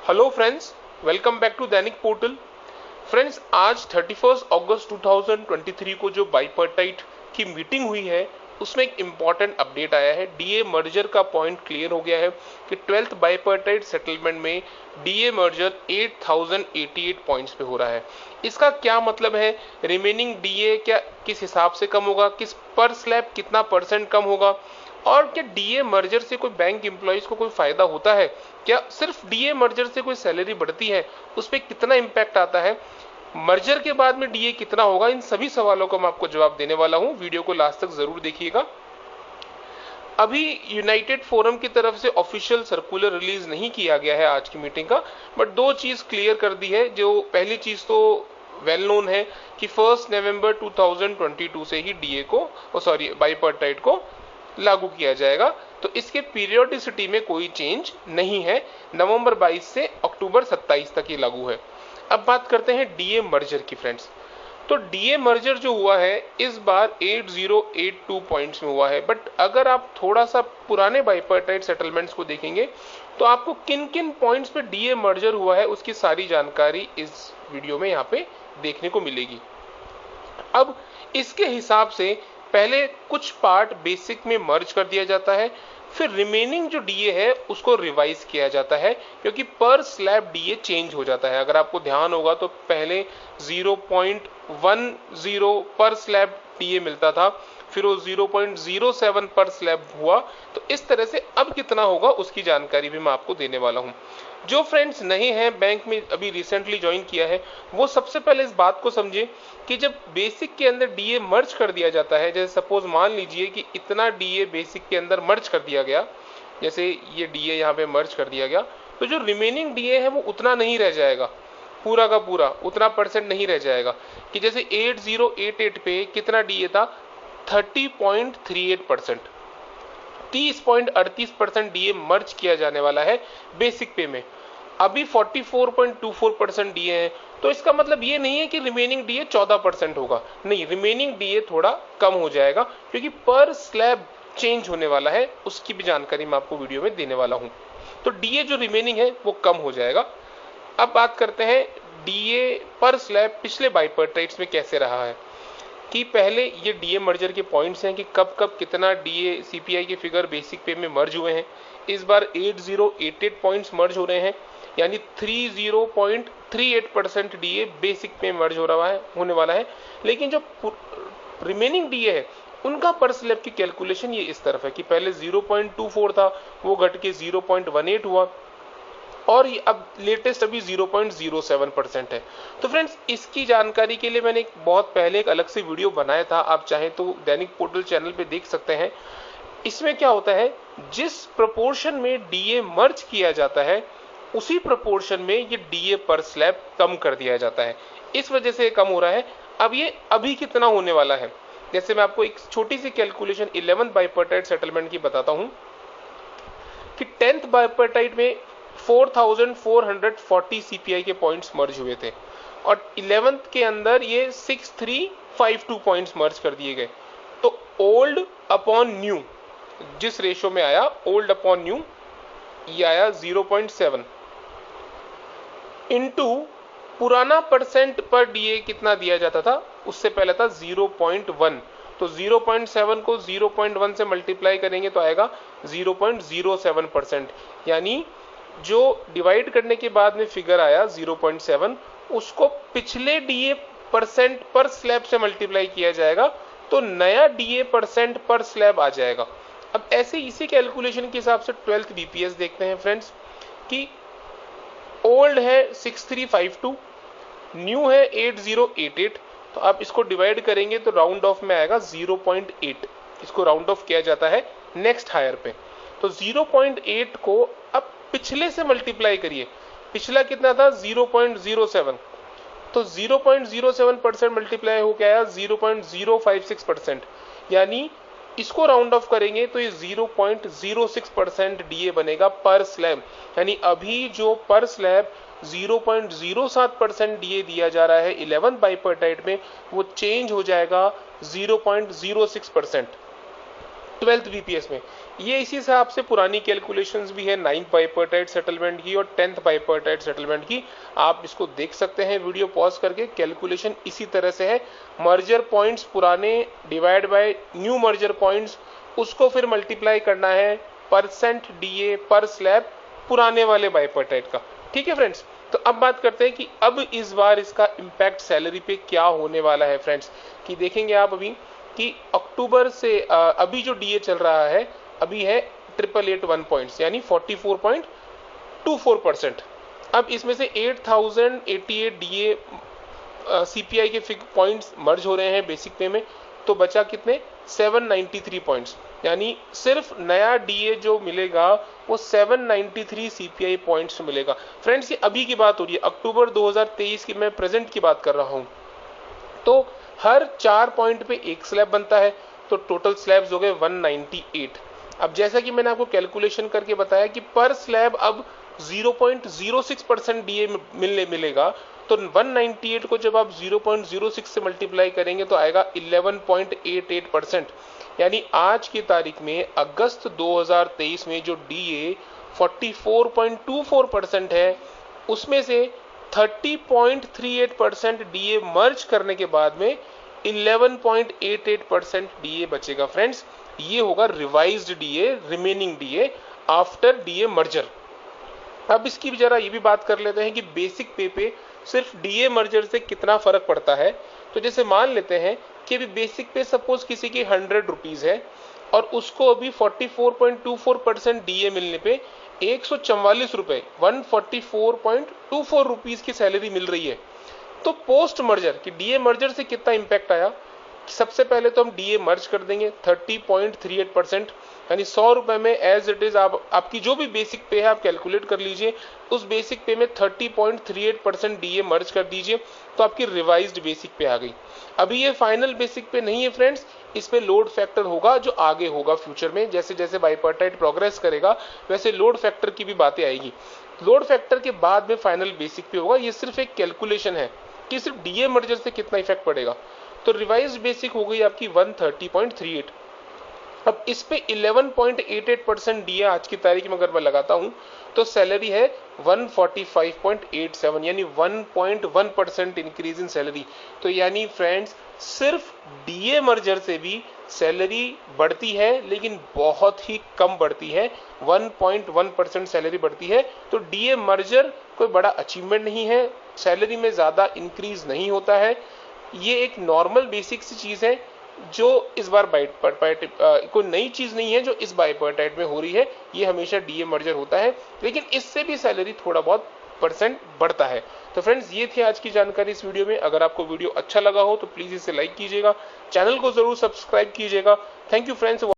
Hello friends, welcome back to Dainik portal. Friends, आज 31 अगस्त 2023 को जो बाइपर्टाइट की मीटिंग हुई है उसमें एक इम्पॉर्टेंट अपडेट आया है। डीए मर्जर का पॉइंट क्लियर हो गया है कि 12th बाइपर्टाइट सेटलमेंट में डीए मर्जर 8088 पॉइंट्स पे हो रहा है। इसका क्या मतलब है? रिमेनिंग डीए क्या किस हिसाब से कम होगा, किस पर स्लैब कितना परसेंट कम होगा, और क्या डीए मर्जर से कोई बैंक एम्प्लॉइज को कोई फायदा होता है, क्या सिर्फ डीए मर्जर से कोई सैलरी बढ़ती है, उस पर कितना इंपैक्ट आता है, मर्जर के बाद में डीए कितना होगा, इन सभी सवालों का मैं आपको जवाब देने वाला हूं। वीडियो को लास्ट तक जरूर देखिएगा। अभी यूनाइटेड फोरम की तरफ से ऑफिशियल सर्कुलर रिलीज नहीं किया गया है आज की मीटिंग का, बट दो चीज क्लियर कर दी है। जो पहली चीज तो वेल नोन है कि 1 नवंबर 2022 से ही डीए को बाइपर्टाइट को लागू किया जाएगा, तो इसके पीरियोडिसिटी में कोई चेंज नहीं है। नवंबर 22 से अक्टूबर 27 तक ये लागू है। अब बात करते हैं डीए मर्जर की फ्रेंड्स। तो डीए मर्जर जो हुआ है इस बार 8082 पॉइंट्स में हुआ है, बट अगर आप थोड़ा सा पुराने बाइपर्टाइट सेटलमेंट्स को देखेंगे तो आपको किन किन पॉइंट्स पे डीए मर्जर हुआ है उसकी सारी जानकारी इस वीडियो में यहाँ पे देखने को मिलेगी। अब इसके हिसाब से पहले कुछ पार्ट बेसिक में मर्ज कर दिया जाता है, फिर रिमेनिंग जो डीए है उसको रिवाइज किया जाता है, क्योंकि पर स्लैब डीए चेंज हो जाता है। अगर आपको ध्यान होगा तो पहले 0.10 पर स्लैब डीए मिलता था, फिर वो 0.07 पर स्लैब हुआ। तो इस तरह से अब कितना होगा उसकी जानकारी भी मैं आपको देने वाला हूं। जो फ्रेंड्स नहीं है, बैंक में अभी रिसेंटली ज्वाइन किया है, वो सबसे पहले इस बात को समझे कि जब बेसिक के अंदर डीए मर्ज कर दिया जाता है, जैसे सपोज मान लीजिए कि इतना डीए बेसिक के अंदर मर्ज कर दिया गया, जैसे ये डीए यहाँ पे मर्ज कर दिया गया, तो जो रिमेनिंग डीए है वो उतना नहीं रह जाएगा, पूरा का पूरा उतना परसेंट नहीं रह जाएगा। कि जैसे 8088 पे कितना डीए था, 30.38%, 30.38% डीए मर्ज किया जाने वाला है बेसिक पे में। अभी 44.24% डीए है, तो इसका मतलब ये नहीं है कि रिमेनिंग डीए 14% होगा, नहीं, रिमेनिंग डीए थोड़ा कम हो जाएगा, क्योंकि पर स्लैब चेंज होने वाला है, उसकी भी जानकारी मैं आपको वीडियो में देने वाला हूं। तो डीए जो रिमेनिंग है वो कम हो जाएगा। अब बात करते हैं डीए पर स्लैब पिछले बाइपर्टाइट्स में कैसे रहा है। कि पहले ये डीए मर्जर के पॉइंट्स हैं कि कब कब कितना डीए सीपीआई के फिगर बेसिक पे में मर्ज हुए हैं। इस बार 8088 पॉइंट्स मर्ज हो रहे हैं, यानी 30.38% डीए बेसिक पे मर्ज हो रहा है, होने वाला है। लेकिन जो रिमेनिंग डीए है उनका पर स्लैब की कैलकुलेशन ये इस तरफ है कि पहले 0.24 था, वो घट के 0.18 हुआ, और अब लेटेस्ट अभी 0.07% है। तो फ्रेंड्स, इसकी जानकारी के लिए मैंने बहुत पहले एक अलग से वीडियो बनाया था, आप चाहें तो दैनिक पोर्टल चैनल पे देख सकते हैं। इसमें क्या होता है, जिस प्रोपोर्शन में डीए मर्ज किया जाता है उसी प्रोपोर्शन में ये डीए पर स्लैब कम कर दिया जाता है, इस वजह से कम हो रहा है। अब ये अभी कितना होने वाला है, जैसे मैं आपको एक छोटी सी कैलकुलेशन 11th बाइपर्टाइट सेटलमेंट की बताता हूं कि 10th बाइपर्टाइट में 4440 सीपीआई के पॉइंट्स मर्ज हुए थे, और 11th के अंदर ये 6352 पॉइंट्स मर्ज कर दिए गए। तो ओल्ड अपॉन न्यू जिस रेशो में आया, ओल्ड अपॉन न्यू, ये आया 0.7 इनटू पुराना परसेंट पर डीए कितना दिया जाता था, उससे पहले था 0.1। तो 0.7 को 0.1 से मल्टीप्लाई करेंगे तो आएगा 0.07%, यानी जो डिवाइड करने के बाद में फिगर आया 0.7, उसको पिछले डीए परसेंट पर स्लैब से मल्टीप्लाई किया जाएगा, तो नया डीए परसेंट पर स्लैब आ जाएगा। अब ऐसे इसी कैलकुलेशन के हिसाब से 12th बीपीएस देखते हैं फ्रेंड्स, कि ओल्ड है 6352, न्यू है 8088, तो आप इसको डिवाइड करेंगे तो राउंड ऑफ में आएगा 0.8, इसको राउंड ऑफ किया जाता है नेक्स्ट हायर पे। तो 0.8 को अब पिछले से मल्टीप्लाई करिए, पिछला कितना था 0.07, तो 0.07% मल्टीप्लाई हो गया 0.056%, यानी इसको राउंड ऑफ करेंगे तो ये 0.06% डीए बनेगा पर स्लैब। यानी अभी जो पर स्लैब 0.07% डीए दिया जा रहा है 11th बाइपर्टाइट में, वो चेंज हो जाएगा 0.06%। 12th बीपीएस में। ये इसी हिसाब से पुरानी कैलकुलेशंस भी है 9th बाइपर्टाइट सेटलमेंट की और 10th बाइपर्टाइट सेटलमेंट की। आप इसको देख सकते हैं वीडियो पॉज करके, कैलकुलेशन इसी तरह से है। मर्जर पॉइंट्स पुराने divide by new merger points, उसको फिर मल्टीप्लाई करना है परसेंट डीए पर स्लैब पुराने वाले बाइपर्टाइट का। ठीक है फ्रेंड्स, तो अब बात करते हैं कि अब इस बार इसका इम्पैक्ट सैलरी पे क्या होने वाला है फ्रेंड्स। कि देखेंगे आप अभी कि अक्टूबर से अभी जो डीए चल रहा है अभी है 8881 पॉइंट्स यानी 44.24%। अब इसमें से 8088 डीए सीपीआई के पॉइंट्स मर्ज हो रहे हैं बेसिक पे में, तो बचा कितने 793 पॉइंट्स, यानी सिर्फ नया डीए जो मिलेगा वो 793 सीपीआई पॉइंट्स मिलेगा। फ्रेंड्स ये अभी की बात हो रही है, अक्टूबर 2023 की मैं प्रेजेंट की बात कर रहा हूं। तो हर 4 पॉइंट पे एक स्लैब बनता है, तो टोटल स्लैब्स हो गए 198। अब जैसा कि मैंने आपको कैलकुलेशन करके बताया कि पर स्लैब अब 0.06% डीए मिलेगा, तो 198 को जब आप 0.06 से मल्टीप्लाई करेंगे तो आएगा 11.88%। यानी आज की तारीख में अगस्त 2023 में जो डीए 44.24% है, उसमें से 30.38% डीए मर्ज करने के बाद में 11.88% डीए बचेगा। फ्रेंड्स ये होगा revised DA, remaining DA after DA merger. अब इसकी जरा ये भी बात कर लेते हैं कि बेसिक पे पे सिर्फ डीए मर्जर से कितना फर्क पड़ता है। तो जैसे मान लेते हैं कि अभी बेसिक पे सपोज किसी की 100 रुपीज है और उसको अभी 44.24% डीए मिलने पे 144 रुपए 144.24 रुपीज की सैलरी मिल रही है। तो पोस्ट मर्जर कि डीए मर्जर से कितना इंपैक्ट आया, सबसे पहले तो हम डीए मर्ज कर देंगे 30.38%, यानी 100 रुपए में एज इट इज आपकी जो भी बेसिक पे है आप कैलकुलेट कर लीजिए, उस बेसिक पे में 30.38% डीए मर्ज कर दीजिए तो आपकी रिवाइज्ड बेसिक पे आ गई। अभी ये फाइनल बेसिक पे नहीं है फ्रेंड्स, इस पे लोड फैक्टर होगा जो आगे होगा फ्यूचर में, जैसे जैसे बाइपर्टाइट प्रोग्रेस करेगा वैसे लोड फैक्टर की भी बातें आएगी। लोड फैक्टर के बाद में फाइनल बेसिक पे होगा। ये सिर्फ एक कैलकुलेशन है कि सिर्फ डीए मर्जर से कितना इफेक्ट पड़ेगा। तो रिवाइज्ड बेसिक हो गई आपकी 130.38। अब इस पे 11.88% डीए आज की तारीख में अगर मैं लगाता हूं तो सैलरी है 145.87, यानी 1.1% इंक्रीज इन सैलरी। तो यानी फ्रेंड्स सिर्फ डीए मर्जर से भी सैलरी बढ़ती है, लेकिन बहुत ही कम बढ़ती है, 1.1% सैलरी बढ़ती है। तो डीए मर्जर कोई बड़ा अचीवमेंट नहीं है, सैलरी में ज्यादा इंक्रीज नहीं होता है। ये एक नॉर्मल बेसिक सी चीज है जो इस बार कोई नई चीज नहीं है जो इस बाइपर्टाइट में हो रही है, ये हमेशा डीए मर्जर होता है, लेकिन इससे भी सैलरी थोड़ा बहुत परसेंट बढ़ता है। तो फ्रेंड्स ये थी आज की जानकारी इस वीडियो में। अगर आपको वीडियो अच्छा लगा हो तो प्लीज इसे लाइक कीजिएगा, चैनल को जरूर सब्सक्राइब कीजिएगा। Thank you friends.